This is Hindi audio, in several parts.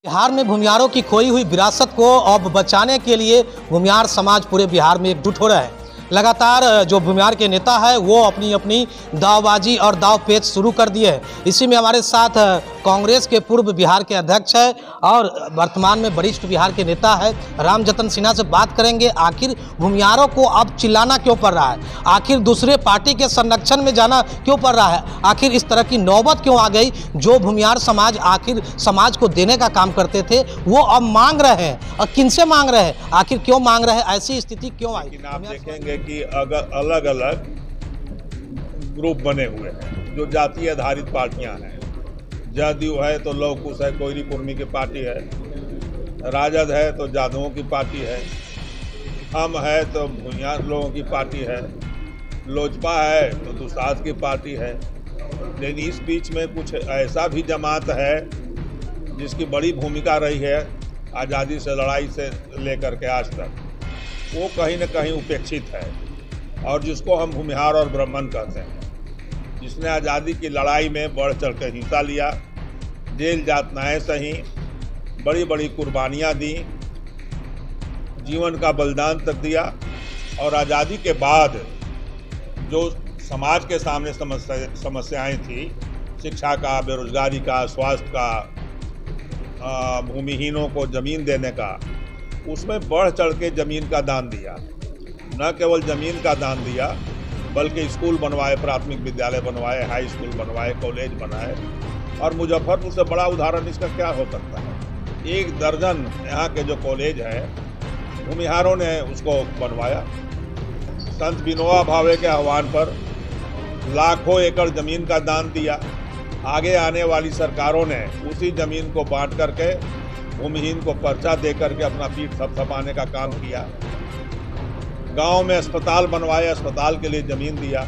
बिहार में भूमिहारों की खोई हुई विरासत को अब बचाने के लिए भूमिहार समाज पूरे बिहार में एकजुट हो रहा है। लगातार जो भूमिहार के नेता है वो अपनी अपनी दावबाजी और दाव पेच शुरू कर दिए हैं। इसी में हमारे साथ कांग्रेस के पूर्व बिहार के अध्यक्ष है और वर्तमान में वरिष्ठ बिहार के नेता है रामजतन सिन्हा से बात करेंगे। आखिर भूमिहारों को अब चिल्लाना क्यों पड़ रहा है, आखिर दूसरे पार्टी के संरक्षण में जाना क्यों पड़ रहा है, आखिर इस तरह की नौबत क्यों आ गई। जो भूमिहार समाज आखिर समाज को देने का काम करते थे वो अब मांग रहे हैं, और किनसे मांग रहे हैं, आखिर क्यों मांग रहे हैं, ऐसी स्थिति क्यों आई। आप देखेंगे कि अगर अलग अलग ग्रुप बने हुए हैं जो जातीय आधारित पार्टियां हैं। जदयू है तो लौह कुश है, कोयरी कुर्मी की पार्टी है। राजद है तो जादवों की पार्टी है। हम है तो भूमिहार लोगों की पार्टी है। लोजपा है तो दुसाध की पार्टी है। लेकिन इस बीच में कुछ ऐसा भी जमात है जिसकी बड़ी भूमिका रही है आज़ादी से लड़ाई से लेकर के आज तक, वो कहीं न कहीं उपेक्षित है और जिसको हम भूमिहार और ब्राह्मण कहते हैं, जिसने आज़ादी की लड़ाई में बढ़ चढ़ कर हिस्सा लिया, जेल यातनाएं सही, बड़ी बड़ी कुर्बानियाँ दी, जीवन का बलिदान तक दिया। और आज़ादी के बाद जो समाज के सामने समस्याएं थी, शिक्षा का, बेरोजगारी का, स्वास्थ्य का, भूमिहीनों को ज़मीन देने का, उसमें बढ़ चढ़ के ज़मीन का दान दिया। न केवल ज़मीन का दान दिया बल्कि स्कूल बनवाए, प्राथमिक विद्यालय बनवाए, हाई स्कूल बनवाए, कॉलेज बनाए। और मुजफ्फरपुर से बड़ा उदाहरण इसका क्या हो सकता है। 1 दर्जन यहाँ के जो कॉलेज हैं भूमिहारों ने उसको बनवाया। संत विनोबा भावे के आह्वान पर लाखों एकड़ ज़मीन का दान दिया। आगे आने वाली सरकारों ने उसी ज़मीन को बांट करके भूमिहीन को पर्चा दे करके अपना पीठ थपथपाने का काम किया। गांव में अस्पताल बनवाए, अस्पताल के लिए ज़मीन दिया।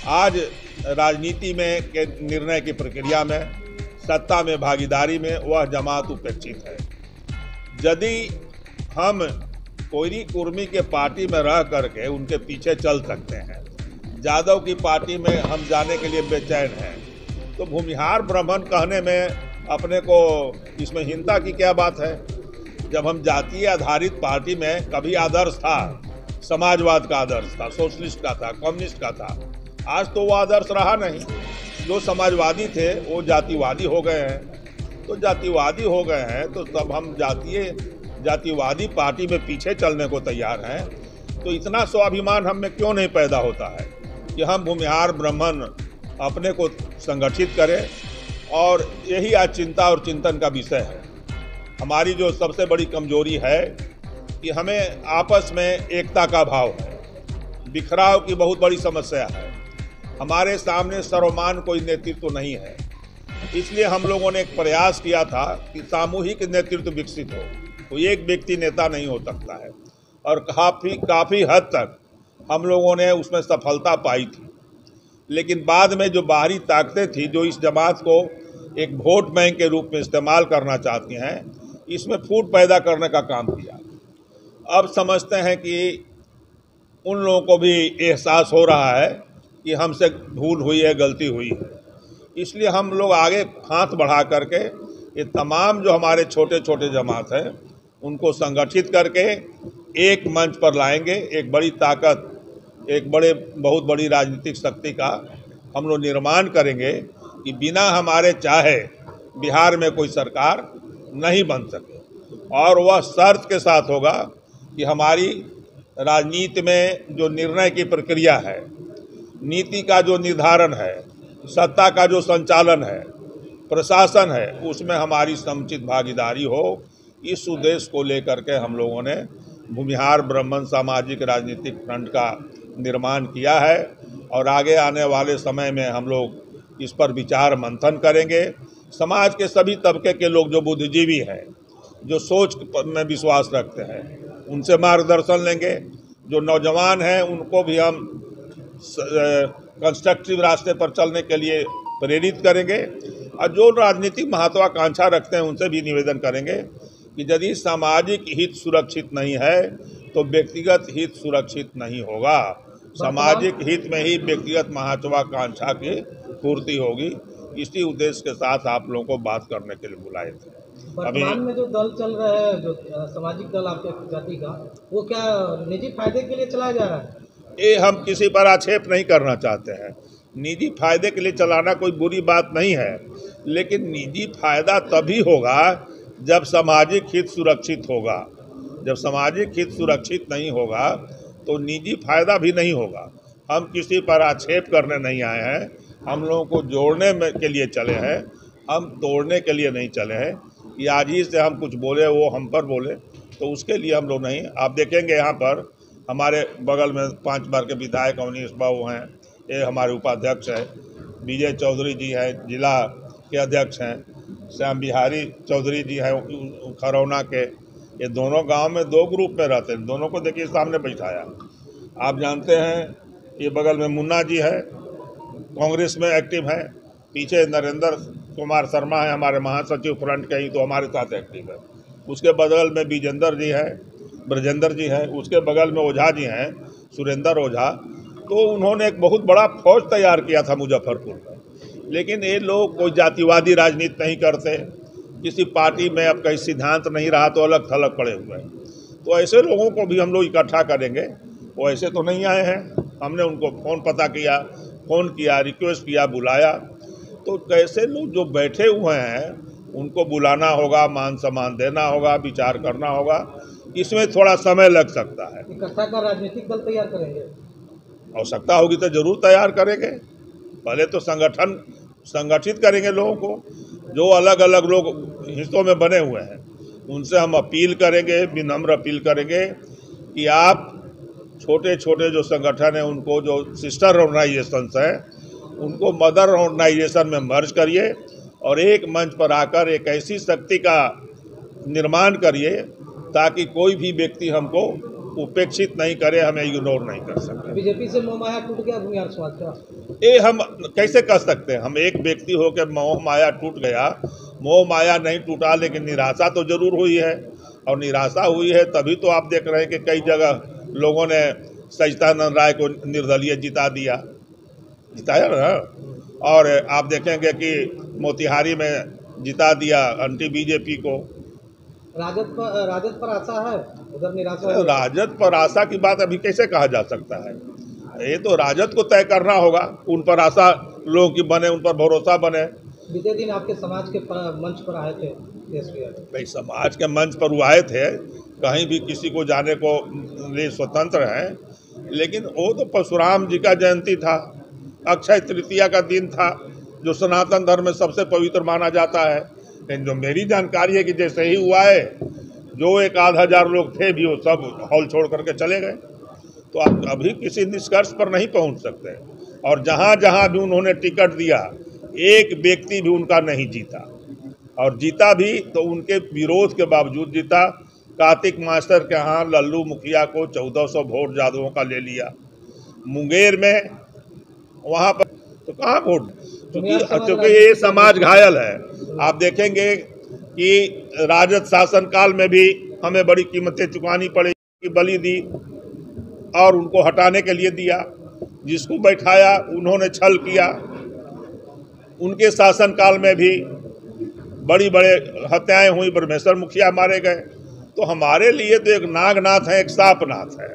आज राजनीति में के निर्णय की प्रक्रिया में, सत्ता में भागीदारी में वह जमात उपेक्षित है। यदि हम कोयरी कुर्मी के पार्टी में रह करके उनके पीछे चल सकते हैं, यादव की पार्टी में हम जाने के लिए बेचैन हैं, तो भूमिहार ब्राह्मण कहने में अपने को इसमें हीनता की क्या बात है। जब हम जातीय आधारित पार्टी में कभी आदर्श था, समाजवाद का आदर्श था, सोशलिस्ट का था, कम्युनिस्ट का था, आज तो वो आदर्श रहा नहीं। जो समाजवादी थे वो जातिवादी हो गए हैं। तो जातिवादी हो गए हैं तो तब हम जातिवादी पार्टी में पीछे चलने को तैयार हैं। तो इतना स्वाभिमान हम में क्यों नहीं पैदा होता है कि हम भूमिहार ब्राह्मण अपने को संगठित करें। और यही आज चिंता और चिंतन का विषय है। हमारी जो सबसे बड़ी कमजोरी है कि हमें आपस में एकता का भाव है, बिखराव की बहुत बड़ी समस्या है। हमारे सामने सर्वमान कोई नेतृत्व नहीं है। इसलिए हम लोगों ने एक प्रयास किया था कि सामूहिक नेतृत्व विकसित हो। कोई एक व्यक्ति नेता नहीं हो सकता है, और काफ़ी हद तक हम लोगों ने उसमें सफलता पाई थी। लेकिन बाद में जो बाहरी ताकतें थी जो इस जमात को एक वोट बैंक के रूप में इस्तेमाल करना चाहती हैं, इसमें फूट पैदा करने का काम किया। अब समझते हैं कि उन लोगों को भी एहसास हो रहा है कि हमसे भूल हुई है, गलती हुई है। इसलिए हम लोग आगे हाथ बढ़ा करके ये तमाम जो हमारे छोटे छोटे जमात हैं उनको संगठित करके एक मंच पर लाएंगे। एक बड़ी ताकत, एक बहुत बड़ी राजनीतिक शक्ति का हम लोग निर्माण करेंगे कि बिना हमारे चाहे बिहार में कोई सरकार नहीं बन सके। और वह शर्त के साथ होगा कि हमारी राजनीति में जो निर्णय की प्रक्रिया है, नीति का जो निर्धारण है, सत्ता का जो संचालन है, प्रशासन है, उसमें हमारी समुचित भागीदारी हो। इस उद्देश्य को लेकर के हम लोगों ने भूमिहार ब्राह्मण सामाजिक राजनीतिक फ्रंट का निर्माण किया है। और आगे आने वाले समय में हम लोग इस पर विचार मंथन करेंगे। समाज के सभी तबके के लोग जो बुद्धिजीवी हैं, जो सोच में विश्वास रखते हैं, उनसे मार्गदर्शन लेंगे। जो नौजवान हैं उनको भी हम कंस्ट्रक्टिव रास्ते पर चलने के लिए प्रेरित करेंगे। और जो राजनीतिक महत्वाकांक्षा रखते हैं उनसे भी निवेदन करेंगे कि यदि सामाजिक हित सुरक्षित नहीं है तो व्यक्तिगत हित सुरक्षित नहीं होगा। सामाजिक हित में ही व्यक्तिगत महत्वाकांक्षा की पूर्ति होगी। इसी उद्देश्य के साथ आप लोगों को बात करने के लिए बुलाए थे। वर्तमान में जो दल चल रहा है, जो सामाजिक दल आपके जाति का, वो क्या निजी फायदे के लिए चलाया जा रहा है? ये हम किसी पर आक्षेप नहीं करना चाहते हैं। निजी फायदे के लिए चलाना कोई बुरी बात नहीं है, लेकिन निजी फायदा तभी होगा जब सामाजिक हित सुरक्षित होगा। जब सामाजिक हित सुरक्षित नहीं होगा तो निजी फायदा भी नहीं होगा। हम किसी पर आक्षेप करने नहीं आए हैं, हम लोगों को जोड़ने में के लिए चले हैं, हम तोड़ने के लिए नहीं चले हैं कि आज ही से हम कुछ बोले वो हम पर बोले, तो उसके लिए हम लोग नहीं। आप देखेंगे यहाँ पर हमारे बगल में 5 बार के विधायक अवनीश बाबू हैं, ये हमारे उपाध्यक्ष हैं, विजय चौधरी जी हैं, जिला के अध्यक्ष हैं, श्याम बिहारी चौधरी जी हैं खरौना के। ये दोनों गांव में 2 ग्रुप में रहते हैं, दोनों को देखिए सामने बैठाया। आप जानते हैं ये बगल में मुन्ना जी है, कांग्रेस में एक्टिव हैं, पीछे नरेंद्र कुमार शर्मा है हमारे महासचिव फ्रंट के ही, तो हमारे साथ एक्टिव है। उसके बगल में विजेंद्र जी है, ब्रजेंद्र जी हैं, उसके बगल में ओझा जी हैं, सुरेंद्र ओझा। तो उन्होंने एक बहुत बड़ा फौज तैयार किया था मुजफ्फरपुर में। लेकिन ये लोग कोई जातिवादी राजनीति नहीं करते, किसी पार्टी में अब कहीं सिद्धांत नहीं रहा तो अलग थलग पड़े हुए हैं। तो ऐसे लोगों को भी हम लोग इकट्ठा करेंगे। वो ऐसे तो नहीं आए हैं, हमने उनको फ़ोन किया, रिक्वेस्ट किया, बुलाया। तो कैसे लोग जो बैठे हुए हैं उनको बुलाना होगा, मान सम्मान देना होगा, विचार करना होगा। इसमें थोड़ा समय लग सकता है। इकट्ठा कर राजनीतिक दल तैयार करेंगे, आवश्यकता होगी तो जरूर तैयार करेंगे। पहले तो संगठित करेंगे लोगों को, जो अलग अलग लोग हिस्सों में बने हुए हैं उनसे हम अपील करेंगे, विनम्र अपील करेंगे कि आप छोटे छोटे जो संगठन हैं उनको, जो सिस्टर ऑर्गेनाइजेशंस हैं, उनको मदर ऑर्गेनाइजेशन में मर्ज करिए और एक मंच पर आकर एक ऐसी शक्ति का निर्माण करिए ताकि कोई भी व्यक्ति हमको उपेक्षित नहीं करे, हमें इग्नोर नहीं कर सकते। बीजेपी से मोह माया टूट गया भूमिहार समाज का, ये हम कैसे कह सकते हैं? हम एक व्यक्ति हो के मोह माया टूट गया, मोह माया नहीं टूटा, लेकिन निराशा तो जरूर हुई है। और निराशा हुई है तभी तो आप देख रहे हैं कि कई जगह लोगों ने सचिदानंद राय को निर्दलीय जिताया ना। और आप देखेंगे कि मोतिहारी में जिता दिया एंटी बीजेपी को। राजद पर आशा है, उधर निराशा है। राजद पर आशा की बात अभी कैसे कहा जा सकता है? ये तो राजद को तय करना होगा, उन पर आशा लोगों की बने, उन पर भरोसा बने। बीते दिन आपके समाज के मंच पर आए थे भाई, समाज के मंच पर वो आए थे, कहीं भी किसी को जाने को लिए स्वतंत्र हैं। लेकिन वो तो परशुराम जी का जयंती था, अक्षय तृतीया का दिन था, जो सनातन धर्म में सबसे पवित्र माना जाता है। लेकिन जो मेरी जानकारी है कि जैसे ही हुआ है, जो 1,000 लोग थे भी वो सब हॉल छोड़ करके चले गए। तो आप अभी किसी निष्कर्ष पर नहीं पहुंच सकते। और जहां जहां भी उन्होंने टिकट दिया, एक व्यक्ति भी उनका नहीं जीता, और जीता भी तो उनके विरोध के बावजूद जीता। कार्तिक मास्टर के यहाँ लल्लू मुखिया को 1400 वोट यादवों का ले लिया। मुंगेर में वहाँ पर तो कहाँ वोट, क्योंकि ये समाज घायल है। आप देखेंगे कि राजद शासनकाल में भी हमें बड़ी कीमतें चुकानी पड़ी, बलि दी और उनको हटाने के लिए दिया। जिसको बैठाया उन्होंने छल किया। उनके शासनकाल में भी बड़ी बड़े हत्याएं हुई, ब्रह्मेश्वर मुखिया मारे गए। तो हमारे लिए तो एक नागनाथ है, एक सांपनाथ है।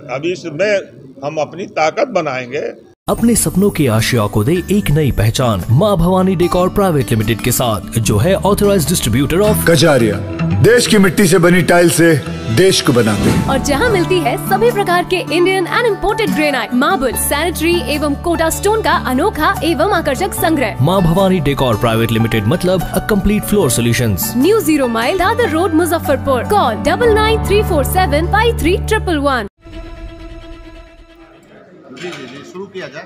अभी इसमें हम अपनी ताकत बनाएंगे। अपने सपनों की आशिया को दे एक नई पहचान मां भवानी डेकोर प्राइवेट लिमिटेड के साथ, जो है ऑथराइज्ड डिस्ट्रीब्यूटर ऑफ कजारिया। देश की मिट्टी से बनी टाइल से देश को बनाते हैं। और जहां मिलती है सभी प्रकार के Indian and imported granite, marble, sanitary एवं कोटा स्टोन का अनोखा एवं आकर्षक संग्रह। मां भवानी डेकोर प्राइवेट लिमिटेड मतलब a complete floor solutions. New 0 mile Dadar road, Muzaffarpur. Call 9934753111। जी शुरू किया जाए।